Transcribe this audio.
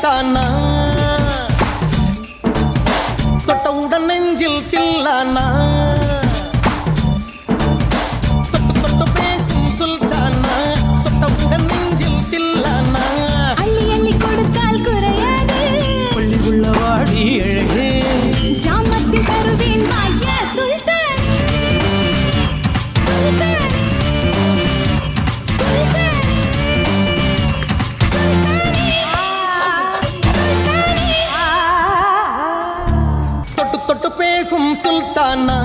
சுல்தானா தொட்டவுடன் நெஞ்சில் தில்லானா தொட்டு தொட்டு பேசும் சுல்தானா தொட்டவுடன் நெஞ்சில் தில்லானா அள்ளி அள்ளி கொடுத்தால் குறையாது பள்ளி உள்ள வாடி அழகே ஜாமத்தி தருவேன் வாயா சுல்தானே சுல்தானே தொட்டு தொட்டு பேசும் சுல்தானா